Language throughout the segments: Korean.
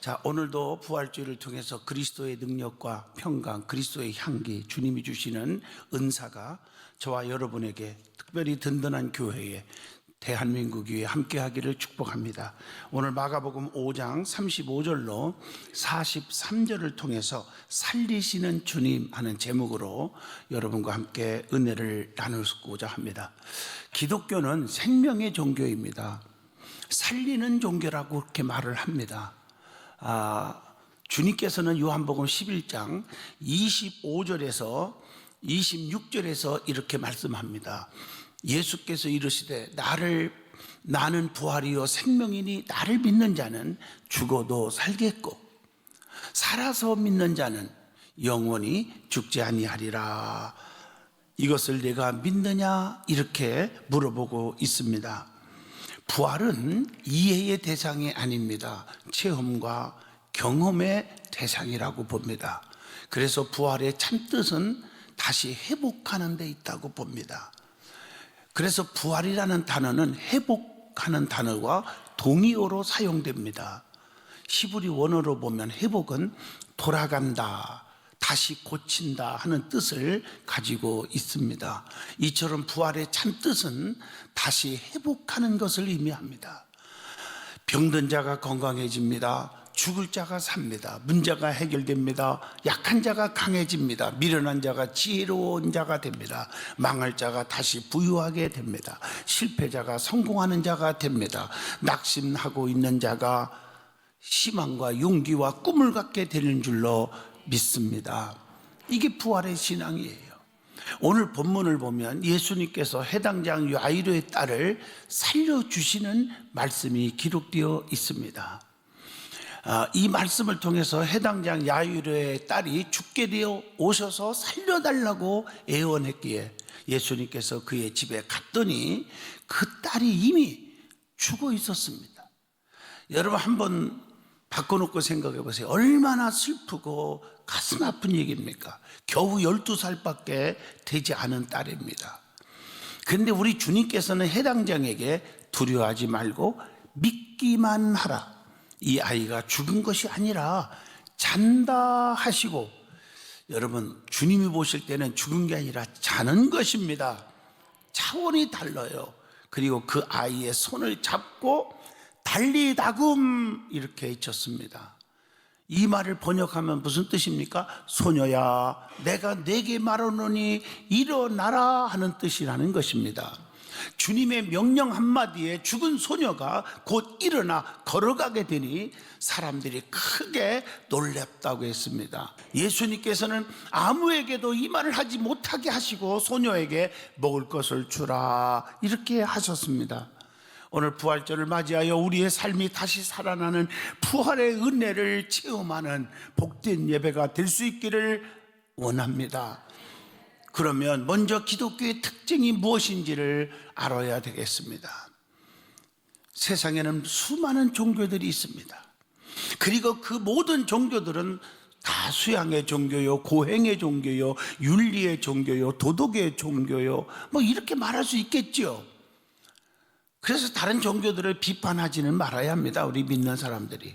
자, 오늘도 부활주의를 통해서 그리스도의 능력과 평강, 그리스도의 향기, 주님이 주시는 은사가 저와 여러분에게 특별히 든든한 교회에 대한민국 위에 함께하기를 축복합니다. 오늘 마가복음 5장 35절로 43절을 통해서 살리시는 주님 하는 제목으로 여러분과 함께 은혜를 나누고자 합니다. 기독교는 생명의 종교입니다. 살리는 종교라고 그렇게 말을 합니다. 주님께서는 요한복음 11장 25절에서 26절에서 이렇게 말씀합니다. 예수께서 이르시되 나는 부활이요 생명이니 나를 믿는 자는 죽어도 살겠고 살아서 믿는 자는 영원히 죽지 아니하리라. 이것을 내가 믿느냐? 이렇게 물어보고 있습니다. 부활은 이해의 대상이 아닙니다. 체험과 경험의 대상이라고 봅니다. 그래서 부활의 참뜻은 다시 회복하는 데 있다고 봅니다. 그래서 부활이라는 단어는 회복하는 단어와 동의어로 사용됩니다. 히브리 원어로 보면 회복은 돌아간다, 다시 고친다 하는 뜻을 가지고 있습니다. 이처럼 부활의 참뜻은 다시 회복하는 것을 의미합니다. 병든 자가 건강해집니다. 죽을 자가 삽니다. 문제가 해결됩니다. 약한 자가 강해집니다. 미련한 자가 지혜로운 자가 됩니다. 망할 자가 다시 부유하게 됩니다. 실패자가 성공하는 자가 됩니다. 낙심하고 있는 자가 희망과 용기와 꿈을 갖게 되는 줄로 믿습니다. 이게 부활의 신앙이에요. 오늘 본문을 보면 예수님께서 해당장 야이로의 딸을 살려주시는 말씀이 기록되어 있습니다. 이 말씀을 통해서 해당장 야이로의 딸이 죽게 되어 오셔서 살려달라고 애원했기에 예수님께서 그의 집에 갔더니 그 딸이 이미 죽어 있었습니다. 여러분 한번 바꿔놓고 생각해 보세요. 얼마나 슬프고 가슴 아픈 얘기입니까? 겨우 12살밖에 되지 않은 딸입니다. 그런데 우리 주님께서는 해당장에게 두려워하지 말고 믿기만 하라. 이 아이가 죽은 것이 아니라 잔다 하시고, 여러분 주님이 보실 때는 죽은 게 아니라 자는 것입니다. 차원이 달라요. 그리고 그 아이의 손을 잡고 달리다금 이렇게 외쳤습니다. 이 말을 번역하면 무슨 뜻입니까? 소녀야 내가 네게 말하노니 일어나라 하는 뜻이라는 것입니다. 주님의 명령 한마디에 죽은 소녀가 곧 일어나 걸어가게 되니 사람들이 크게 놀랍다고 했습니다. 예수님께서는 아무에게도 이 말을 하지 못하게 하시고 소녀에게 먹을 것을 주라 이렇게 하셨습니다. 오늘 부활절을 맞이하여 우리의 삶이 다시 살아나는 부활의 은혜를 체험하는 복된 예배가 될 수 있기를 원합니다. 그러면 먼저 기독교의 특징이 무엇인지를 알아야 되겠습니다. 세상에는 수많은 종교들이 있습니다. 그리고 그 모든 종교들은 다 수양의 종교요, 고행의 종교요, 윤리의 종교요, 도덕의 종교요, 뭐 이렇게 말할 수 있겠죠. 그래서 다른 종교들을 비판하지는 말아야 합니다. 우리 믿는 사람들이.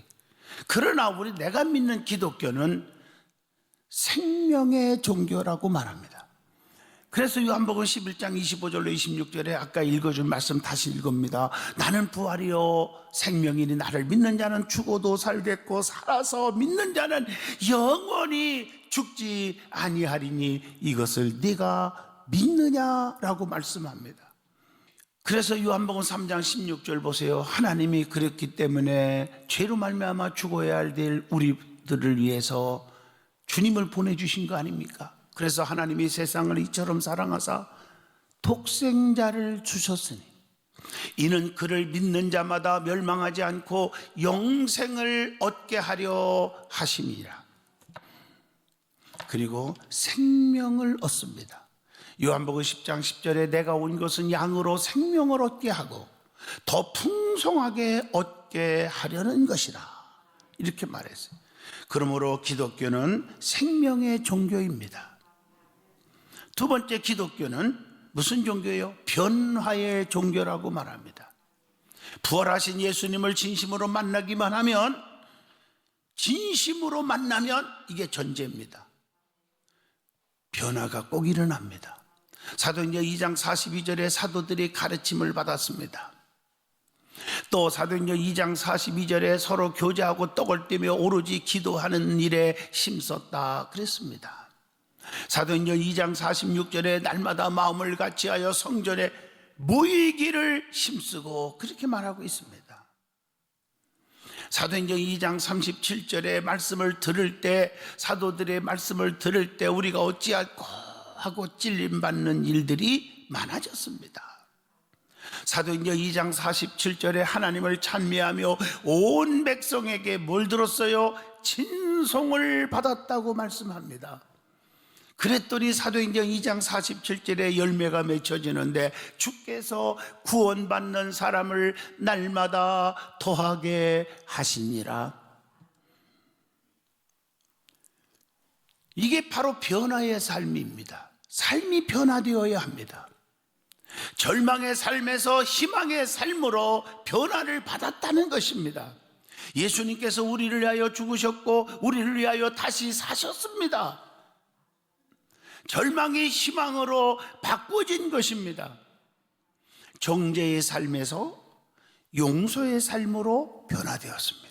그러나 내가 믿는 기독교는 생명의 종교라고 말합니다. 그래서 요한복음 11장 25절로 26절에 아까 읽어준 말씀 다시 읽습니다. 나는 부활이요 생명이니 나를 믿는 자는 죽어도 살겠고 살아서 믿는 자는 영원히 죽지 아니하리니 이것을 네가 믿느냐라고 말씀합니다. 그래서 요한복음 3장 16절 보세요. 하나님이 그랬기 때문에 죄로 말미암아 죽어야 할 우리들을 위해서 주님을 보내주신 거 아닙니까? 그래서 하나님이 세상을 이처럼 사랑하사 독생자를 주셨으니 이는 그를 믿는 자마다 멸망하지 않고 영생을 얻게 하려 하심이라. 그리고 생명을 얻습니다. 요한복음 10장 10절에 내가 온 것은 양으로 생명을 얻게 하고 더 풍성하게 얻게 하려는 것이라 이렇게 말했어요. 그러므로 기독교는 생명의 종교입니다. 두 번째, 기독교는 무슨 종교예요? 변화의 종교라고 말합니다. 부활하신 예수님을 진심으로 만나기만 하면 진심으로 만나면 이게 전제입니다. 변화가 꼭 일어납니다. 사도행전 2장 42절에 사도들이 가르침을 받았습니다. 또 사도행전 2장 42절에 서로 교제하고 떡을 떼며 오로지 기도하는 일에 힘썼다 그랬습니다. 사도행전 2장 46절에 날마다 마음을 같이하여 성전에 모이기를 힘쓰고 그렇게 말하고 있습니다. 사도행전 2장 37절에 말씀을 들을 때, 사도들의 말씀을 들을 때 우리가 어찌할꼬 하고 찔림받는 일들이 많아졌습니다. 사도행전 2장 47절에 하나님을 찬미하며 온 백성에게 뭘 들었어요? 친송을 받았다고 말씀합니다. 그랬더니 사도행전 2장 47절에 열매가 맺혀지는데 주께서 구원받는 사람을 날마다 더하게 하시니라. 이게 바로 변화의 삶입니다. 삶이 변화되어야 합니다. 절망의 삶에서 희망의 삶으로 변화를 받았다는 것입니다. 예수님께서 우리를 위하여 죽으셨고 우리를 위하여 다시 사셨습니다. 절망이 희망으로 바꿔진 것입니다. 정죄의 삶에서 용서의 삶으로 변화되었습니다.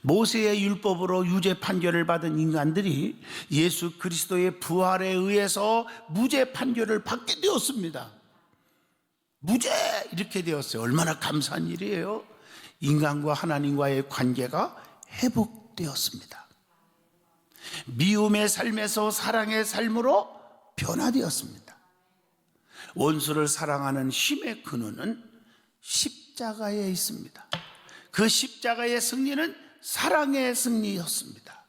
모세의 율법으로 유죄 판결을 받은 인간들이 예수 그리스도의 부활에 의해서 무죄 판결을 받게 되었습니다. 무죄 이렇게 되었어요. 얼마나 감사한 일이에요. 인간과 하나님과의 관계가 회복되었습니다. 미움의 삶에서 사랑의 삶으로 변화되었습니다. 원수를 사랑하는 힘의 근원은 십자가에 있습니다. 그 십자가의 승리는 사랑의 승리였습니다.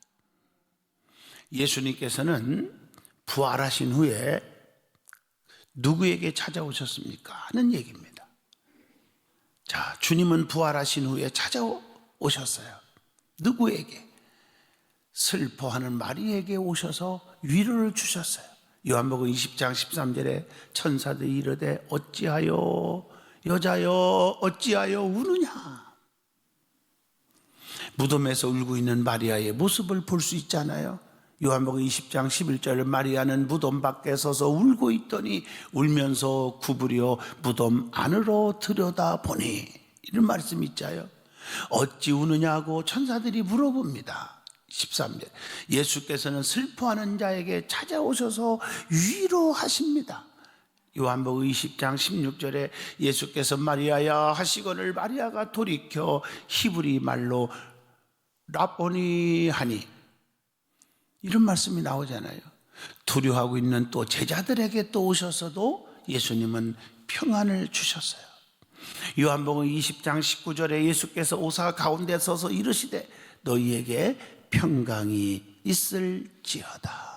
예수님께서는 부활하신 후에 누구에게 찾아오셨습니까? 하는 얘기입니다. 자, 주님은 부활하신 후에 찾아오셨어요. 누구에게? 슬퍼하는 마리에게 오셔서 위로를 주셨어요. 요한복음 20장 13절에 천사들이 이르되 어찌하여 여자여 어찌하여 우느냐. 무덤에서 울고 있는 마리아의 모습을 볼 수 있잖아요. 요한복음 20장 11절 마리아는 무덤 밖에 서서 울고 있더니 울면서 구부려 무덤 안으로 들여다보니 이런 말씀이 있잖아요. 어찌 우느냐고 천사들이 물어봅니다. 13절 예수께서는 슬퍼하는 자에게 찾아오셔서 위로하십니다. 요한복음 20장 16절에 예수께서 마리아야 하시거늘 마리아가 돌이켜 히브리 말로 라보니 하니 이런 말씀이 나오잖아요. 두려워하고 있는 또 제자들에게 또 오셔서도 예수님은 평안을 주셨어요. 요한복음 20장 19절에 예수께서 오사 가운데 서서 이르시되 너희에게 평강이 있을지어다.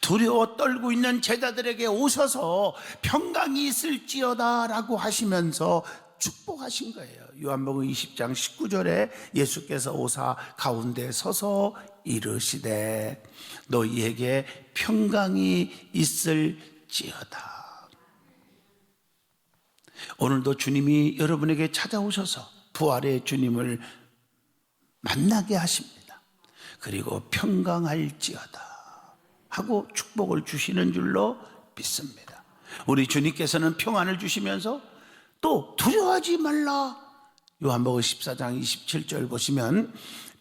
두려워 떨고 있는 제자들에게 오셔서 평강이 있을지어다 라고 하시면서 축복하신 거예요. 요한복음 20장 19절에 예수께서 오사 가운데 서서 이르시되 너희에게 평강이 있을지어다. 오늘도 주님이 여러분에게 찾아오셔서 부활의 주님을 만나게 하십니다. 그리고 평강할지어다 하고 축복을 주시는 줄로 믿습니다. 우리 주님께서는 평안을 주시면서 또 두려워하지 말라. 요한복음 14장 27절 보시면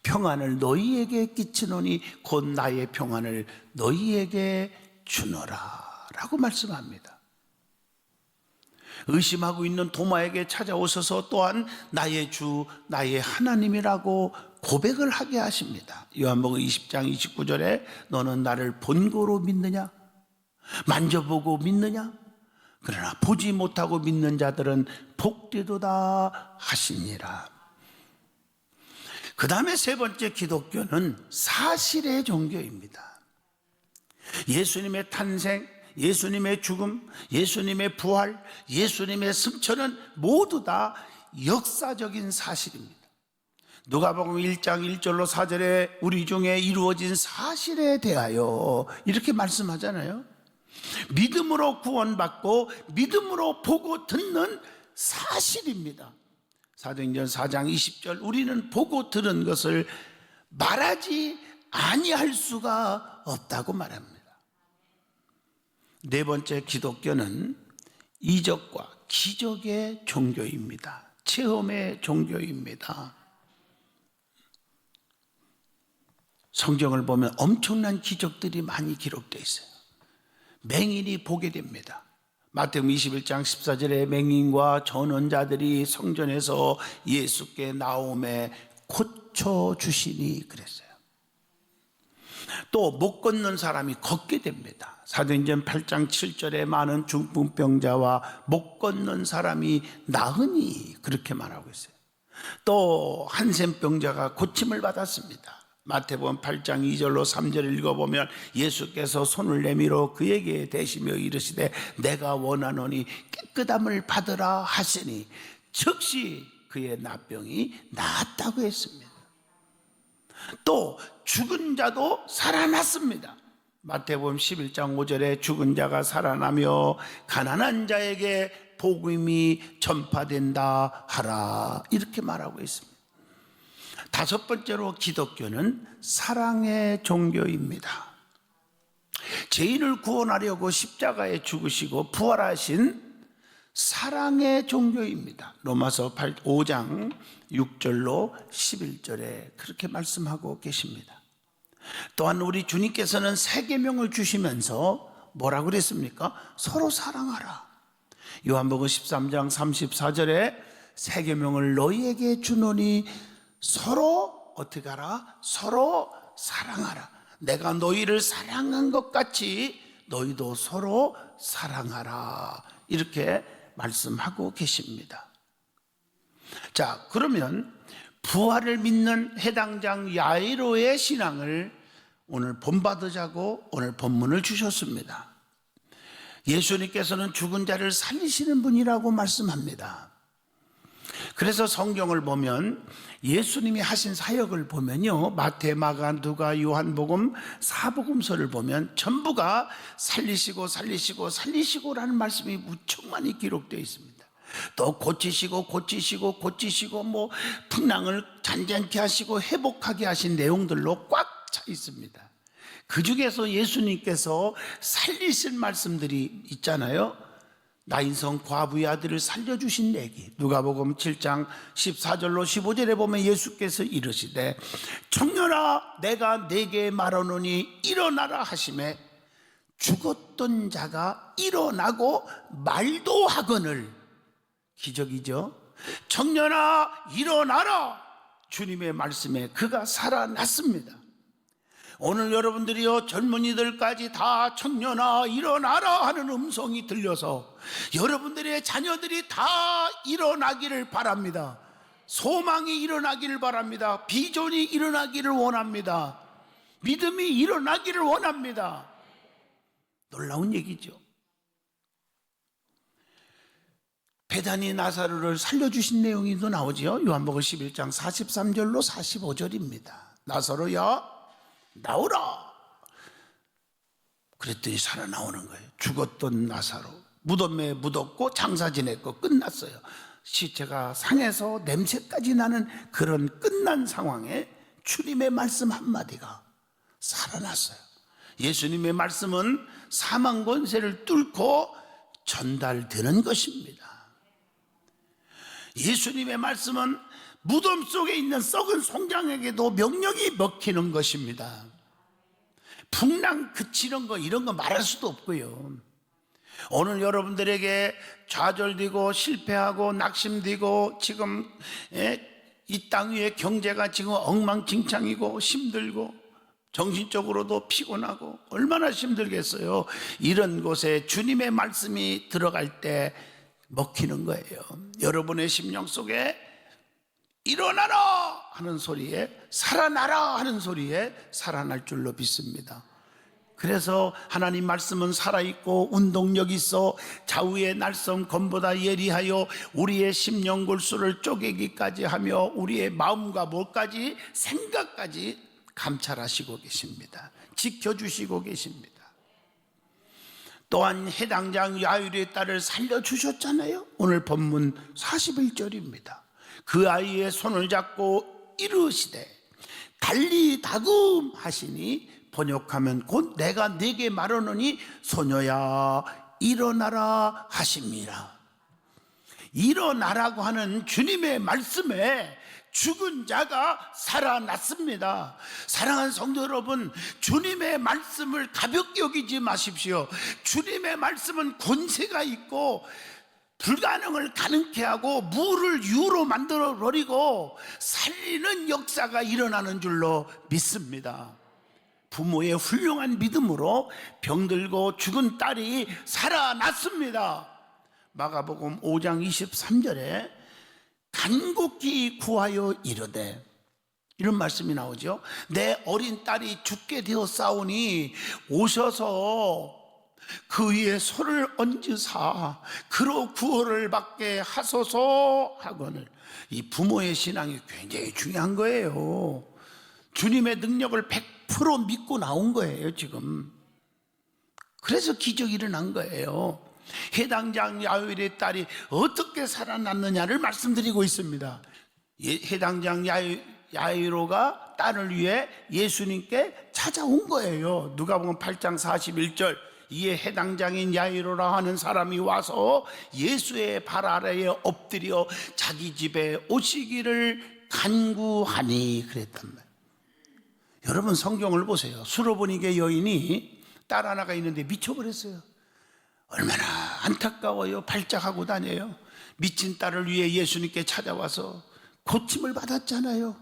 평안을 너희에게 끼치노니 곧 나의 평안을 너희에게 주노라 라고 말씀합니다. 의심하고 있는 도마에게 찾아오셔서 또한 나의 주 나의 하나님이라고 고백을 하게 하십니다. 요한복음 20장 29절에 너는 나를 본고로 믿느냐? 만져보고 믿느냐? 그러나 보지 못하고 믿는 자들은 복되도다 하시니라. 그 다음에 세 번째 기독교는 사실의 종교입니다. 예수님의 탄생, 예수님의 죽음, 예수님의 부활, 예수님의 승천은 모두 다 역사적인 사실입니다. 누가복음 1장 1절로 4절에 우리 중에 이루어진 사실에 대하여 이렇게 말씀하잖아요. 믿음으로 구원받고 믿음으로 보고 듣는 사실입니다. 사도행전 4장 20절, 우리는 보고 들은 것을 말하지 아니할 수가 없다고 말합니다. 네 번째, 기독교는 이적과 기적의 종교입니다. 체험의 종교입니다. 성경을 보면 엄청난 기적들이 많이 기록되어 있어요. 맹인이 보게 됩니다. 마태복음 21장 14절에 맹인과 전원자들이 성전에서 예수께 나오매 고쳐주시니 그랬어요. 또 못 걷는 사람이 걷게 됩니다. 사도행전 8장 7절에 많은 중풍병자와 못 걷는 사람이 나으니 그렇게 말하고 있어요. 또 한센병자가 고침을 받았습니다. 마태복음 8장 2절로 3절을 읽어보면 예수께서 손을 내밀어 그에게 대시며 이르시되 내가 원하노니 깨끗함을 받으라 하시니 즉시 그의 나병이 나았다고 했습니다. 또 죽은 자도 살아났습니다. 마태복음 11장 5절에 죽은 자가 살아나며 가난한 자에게 복음이 전파된다 하라 이렇게 말하고 있습니다. 다섯 번째로 기독교는 사랑의 종교입니다. 죄인을 구원하려고 십자가에 죽으시고 부활하신 사랑의 종교입니다. 로마서 5장 6절로 11절에 그렇게 말씀하고 계십니다. 또한 우리 주님께서는 새 계명을 주시면서 뭐라고 그랬습니까? 서로 사랑하라. 요한복음 13장 34절에 새 계명을 너희에게 주노니 서로 어떻게 하라? 서로 사랑하라. 내가 너희를 사랑한 것 같이 너희도 서로 사랑하라. 이렇게 말씀하고 계십니다. 자, 그러면 부활을 믿는 해당장 야이로의 신앙을 오늘 본받으자고 오늘 본문을 주셨습니다. 예수님께서는 죽은 자를 살리시는 분이라고 말씀합니다. 그래서 성경을 보면 예수님이 하신 사역을 보면요, 마태, 마가, 누가, 요한복음, 사복음서를 보면 전부가 살리시고 살리시고 살리시고라는 말씀이 무척 많이 기록되어 있습니다. 또 고치시고 고치시고 고치시고 뭐 풍랑을 잔잔케 하시고 회복하게 하신 내용들로 꽉 차 있습니다. 그 중에서 예수님께서 살리신 말씀들이 있잖아요. 나인성 과부의 아들을 살려주신 얘기, 누가복음 7장 14절로 15절에 보면 예수께서 이르시되 청년아 내가 네게 말하노니 일어나라 하시매 죽었던 자가 일어나고 말도 하거늘. 기적이죠. 청년아 일어나라. 주님의 말씀에 그가 살아났습니다. 오늘 여러분들이요, 젊은이들까지 다 청년아 일어나라 하는 음성이 들려서 여러분들의 자녀들이 다 일어나기를 바랍니다. 소망이 일어나기를 바랍니다. 비전이 일어나기를 원합니다. 믿음이 일어나기를 원합니다. 놀라운 얘기죠. 베다니 나사로를 살려주신 내용이 또 나오죠. 요한복음 11장 43절로 45절입니다. 나사로야 나오라. 그랬더니 살아나오는 거예요. 죽었던 나사로 무덤에 묻었고 장사 지냈고 끝났어요. 시체가 상해서 냄새까지 나는 그런 끝난 상황에 주님의 말씀 한마디가 살아났어요. 예수님의 말씀은 사망 권세를 뚫고 전달되는 것입니다. 예수님의 말씀은 무덤 속에 있는 썩은 송장에게도 명령이 먹히는 것입니다. 풍랑 그치는 거 이런 거 말할 수도 없고요. 오늘 여러분들에게 좌절되고 실패하고 낙심되고 지금 이 땅 위에 경제가 지금 엉망진창이고 힘들고 정신적으로도 피곤하고 얼마나 힘들겠어요. 이런 곳에 주님의 말씀이 들어갈 때 먹히는 거예요. 여러분의 심령 속에 일어나라 하는 소리에 살아나라 하는 소리에 살아날 줄로 믿습니다. 그래서 하나님 말씀은 살아있고 운동력 있어 좌우의 날선 검보다 예리하여 우리의 심령 골수를 쪼개기까지 하며 우리의 마음과 뭘까지 생각까지 감찰하시고 계십니다. 지켜주시고 계십니다. 또한 해당장 야일의 딸을 살려주셨잖아요. 오늘 본문 41절입니다. 그 아이의 손을 잡고 이르시되 달리 다금 하시니 번역하면 곧 내가 네게 말하노니 소녀야 일어나라 하십니다. 일어나라고 하는 주님의 말씀에 죽은 자가 살아났습니다. 사랑하는 성도 여러분, 주님의 말씀을 가볍게 여기지 마십시오. 주님의 말씀은 권세가 있고 불가능을 가능케 하고 무를 유로 만들어 버리고 살리는 역사가 일어나는 줄로 믿습니다. 부모의 훌륭한 믿음으로 병들고 죽은 딸이 살아났습니다. 마가복음 5장 23절에 간곡히 구하여 이르되, 이런 말씀이 나오죠. 내 어린 딸이 죽게 되었사오니 오셔서 그 위에 손을 얹으사 그로 구원을 받게 하소서 하거늘. 이 부모의 신앙이 굉장히 중요한 거예요. 주님의 능력을 100% 믿고 나온 거예요 지금. 그래서 기적이 일어난 거예요. 해당장 야일의 딸이 어떻게 살아났느냐를 말씀드리고 있습니다. 해당장 야이로가 딸을 위해 예수님께 찾아온 거예요. 누가복음 8장 41절, 이에 해당장인 야이로라 하는 사람이 와서 예수의 발 아래에 엎드려 자기 집에 오시기를 간구하니 그랬단 말이에요. 여러분 성경을 보세요. 수로보니게 여인이 딸 하나가 있는데 미쳐버렸어요. 얼마나 안타까워요. 발작하고 다녀요. 미친 딸을 위해 예수님께 찾아와서 고침을 받았잖아요.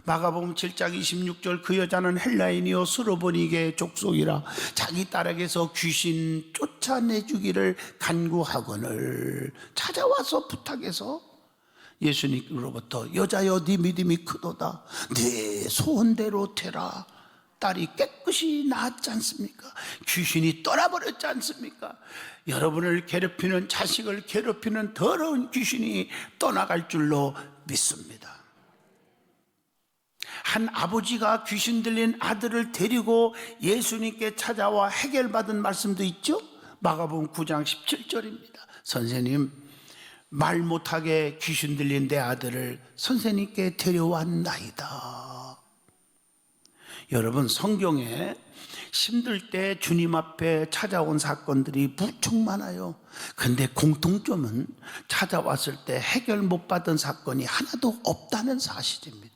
마가복음 7장 26절, 그 여자는 헬라인이요 수로보니게 족속이라 자기 딸에게서 귀신 쫓아내주기를 간구하거늘. 찾아와서 부탁해서 예수님으로부터 여자여 네 믿음이 크도다, 네 소원대로 되라. 딸이 깨끗이 나았지 않습니까? 귀신이 떠나버렸지 않습니까? 여러분을 괴롭히는, 자식을 괴롭히는 더러운 귀신이 떠나갈 줄로 믿습니다. 한 아버지가 귀신 들린 아들을 데리고 예수님께 찾아와 해결받은 말씀도 있죠. 마가복음 9장 17절입니다. 선생님, 말 못하게 귀신 들린 내 아들을 선생님께 데려왔나이다. 여러분 성경에 힘들 때 주님 앞에 찾아온 사건들이 무척 많아요. 근데 공통점은 찾아왔을 때 해결 못 받은 사건이 하나도 없다는 사실입니다.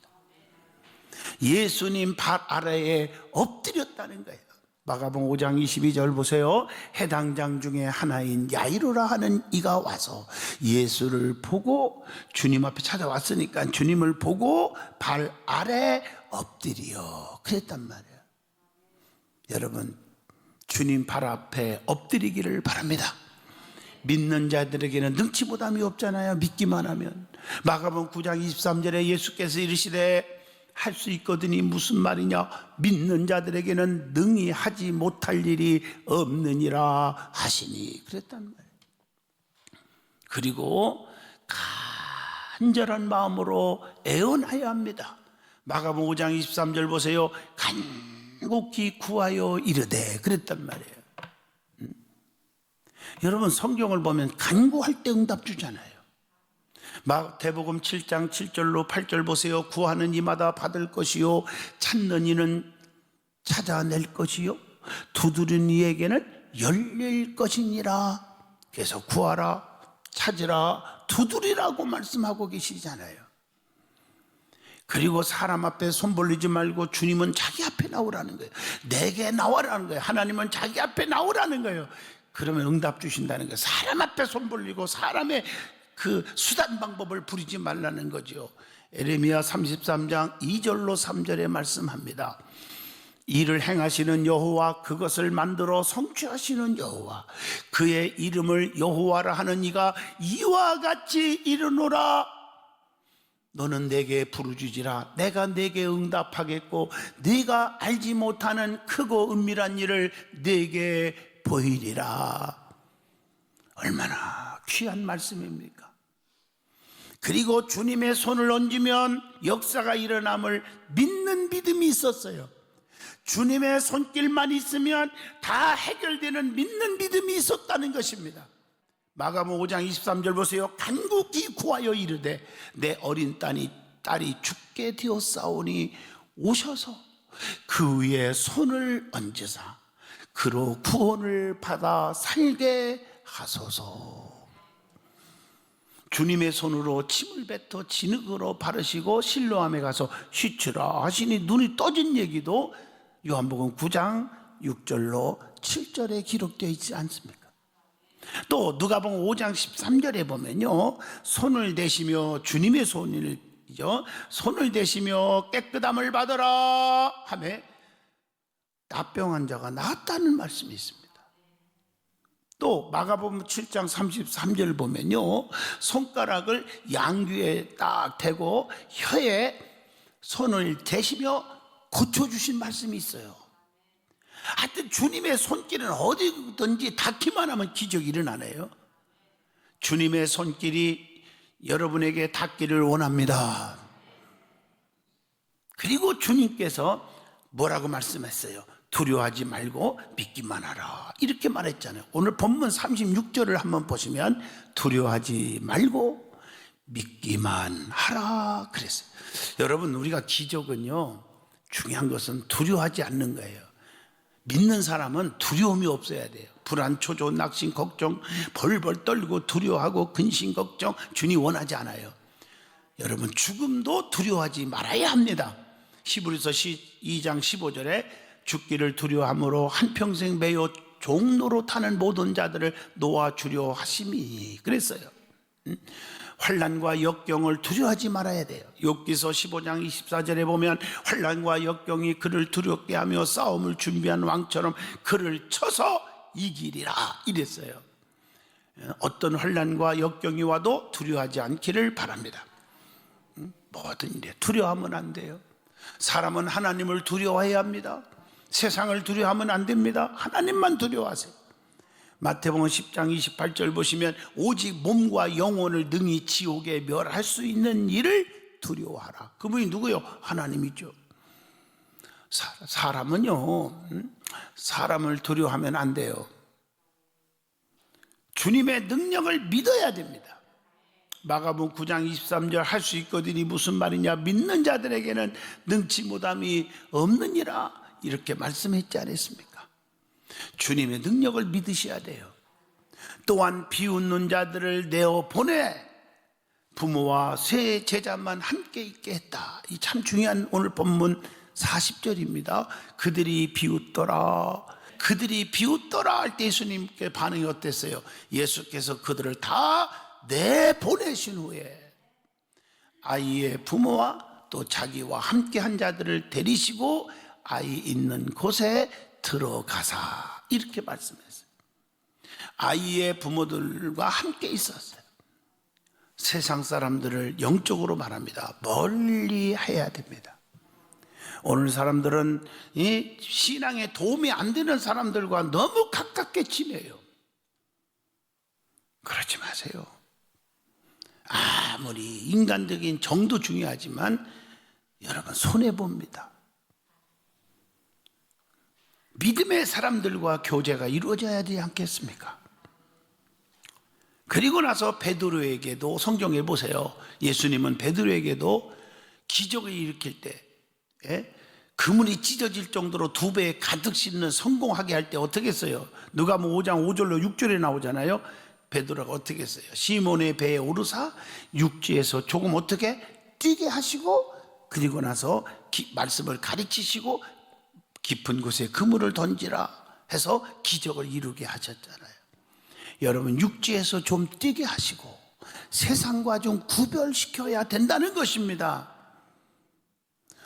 예수님 발 아래에 엎드렸다는 거예요. 마가복음 5장 22절 보세요. 해당장 중에 하나인 야이로라 하는 이가 와서 예수를 보고, 주님 앞에 찾아왔으니까 주님을 보고 발 아래 엎드려 그랬단 말이에요. 여러분 주님 발 앞에 엎드리기를 바랍니다. 믿는 자들에게는 능치보담이 없잖아요. 믿기만 하면. 마가복음 9장 23절에 예수께서 이르시되 할 수 있거든이 무슨 말이냐, 믿는 자들에게는 능히 하지 못할 일이 없느니라 하시니 그랬단 말이에요. 그리고 간절한 마음으로 애원하여야 합니다. 마가복음 5장 23절 보세요. 간곡히 구하여 이르되 그랬단 말이에요. 여러분 성경을 보면 간구할 때 응답 주잖아요. 마태복음 7장 7절로 8절 보세요. 구하는 이마다 받을 것이요, 찾는 이는 찾아낼 것이요, 두드리는 이에게는 열릴 것이니라. 그래서 구하라, 찾으라, 두드리라고 말씀하고 계시잖아요. 그리고 사람 앞에 손 벌리지 말고 주님은 자기 앞에 나오라는 거예요. 내게 나와라는 거예요. 하나님은 자기 앞에 나오라는 거예요. 그러면 응답 주신다는 거예요. 사람 앞에 손 벌리고 사람의 그 수단 방법을 부리지 말라는 거죠. 에레미야 33장 2절로 3절에 말씀합니다. 이를 행하시는 여호와, 그것을 만들어 성취하시는 여호와, 그의 이름을 여호와라 하는 이가 이와 같이 이르노라. 너는 내게 부르짖으라. 내가 내게 응답하겠고 네가 알지 못하는 크고 은밀한 일을 네게 보이리라. 얼마나 귀한 말씀입니까? 그리고 주님의 손을 얹으면 역사가 일어남을 믿는 믿음이 있었어요. 주님의 손길만 있으면 다 해결되는 믿는 믿음이 있었다는 것입니다. 마가복음 5장 23절 보세요. 간곡히 구하여 이르되 내 어린 딸이 죽게 되었사오니 오셔서 그 위에 손을 얹으사 그로 구원을 받아 살게 하소서. 주님의 손으로 침을 뱉어 진흙으로 바르시고 실로암에 가서 씻으라 하시니 눈이 떠진 얘기도 요한복음 9장 6절로 7절에 기록되어 있지 않습니까? 또 누가복음 5장 13절에 보면요, 손을 대시며 주님의 손을 대시며 깨끗함을 받으라 하며 나병한 자가 나았다는 말씀이 있습니다. 또 마가복음 7장 33절 보면요, 손가락을 양귀에 딱 대고 혀에 손을 대시며 고쳐주신 말씀이 있어요. 하여튼 주님의 손길은 어디든지 닿기만 하면 기적이 일어나네요. 주님의 손길이 여러분에게 닿기를 원합니다. 그리고 주님께서 뭐라고 말씀했어요? 두려워하지 말고 믿기만 하라, 이렇게 말했잖아요. 오늘 본문 36절을 한번 보시면 두려워하지 말고 믿기만 하라 그랬어요. 여러분, 우리가 기적은요, 중요한 것은 두려워하지 않는 거예요. 믿는 사람은 두려움이 없어야 돼요. 불안, 초조, 낙심, 걱정, 벌벌 떨고 두려워하고 근심, 걱정, 주님 원하지 않아요. 여러분, 죽음도 두려워하지 말아야 합니다. 히브리서 2장 15절에 죽기를 두려워함으로 한평생 매여 종로로 타는 모든 자들을 놓아주려 하심이 그랬어요. 환난과 역경을 두려워하지 말아야 돼요. 욥기서 15장 24절에 보면 환난과 역경이 그를 두렵게 하며 싸움을 준비한 왕처럼 그를 쳐서 이기리라 이랬어요. 어떤 환난과 역경이 와도 두려워하지 않기를 바랍니다. 뭐든 이래 두려워하면 안 돼요. 사람은 하나님을 두려워해야 합니다. 세상을 두려워하면 안 됩니다. 하나님만 두려워하세요. 마태복음 10장 28절 보시면 오직 몸과 영혼을 능히 지옥에 멸할 수 있는 일을 두려워하라. 그분이 누구요? 하나님이죠. 사람은요, 사람을 두려워하면 안 돼요. 주님의 능력을 믿어야 됩니다. 마가복음 9장 23절 할 수 있거든이 무슨 말이냐? 믿는 자들에게는 능치 못함이 없느니라, 이렇게 말씀했지 않았습니까? 주님의 능력을 믿으셔야 돼요. 또한 비웃는 자들을 내어 보내 부모와 세 제자만 함께 있게 했다. 이 참 중요한 오늘 본문 40절입니다. 그들이 비웃더라 할 때 예수님께 반응이 어땠어요? 예수께서 그들을 다 내보내신 후에 아이의 부모와 또 자기와 함께 한 자들을 데리시고 아이 있는 곳에 들어가사, 이렇게 말씀했어요. 아이의 부모들과 함께 있었어요. 세상 사람들을 영적으로 말합니다. 멀리 해야 됩니다. 오늘 사람들은 이 신앙에 도움이 안 되는 사람들과 너무 가깝게 지내요. 그러지 마세요. 아무리 인간적인 정도 중요하지만 여러분 손해봅니다. 믿음의 사람들과 교제가 이루어져야 되지 않겠습니까? 그리고 나서 베드로에게도, 성경에 보세요. 예수님은 베드로에게도 기적을 일으킬 때 그물이 찢어질 정도로 2배 가득 싣는 성공하게 할 때 어떻게 했어요? 누가복음 5장 5절로 6절에 나오잖아요. 베드로가 어떻게 했어요? 시몬의 배에 오르사 육지에서 조금 어떻게 뛰게 하시고, 그리고 나서 말씀을 가르치시고 깊은 곳에 그물을 던지라 해서 기적을 이루게 하셨잖아요. 여러분, 육지에서 좀 뛰게 하시고 세상과 좀 구별시켜야 된다는 것입니다.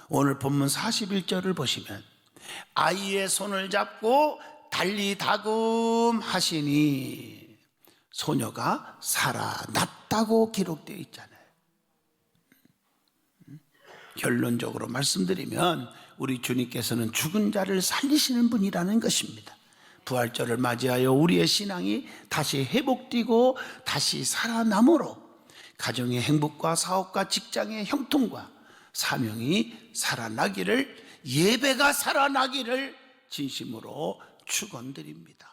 오늘 본문 41절을 보시면 아이의 손을 잡고 달리 다금하시니 소녀가 살아났다고 기록되어 있잖아요. 결론적으로 말씀드리면 우리 주님께서는 죽은 자를 살리시는 분이라는 것입니다. 부활절을 맞이하여 우리의 신앙이 다시 회복되고 다시 살아남으로 가정의 행복과 사업과 직장의 형통과 사명이 살아나기를, 예배가 살아나기를 진심으로 축원드립니다.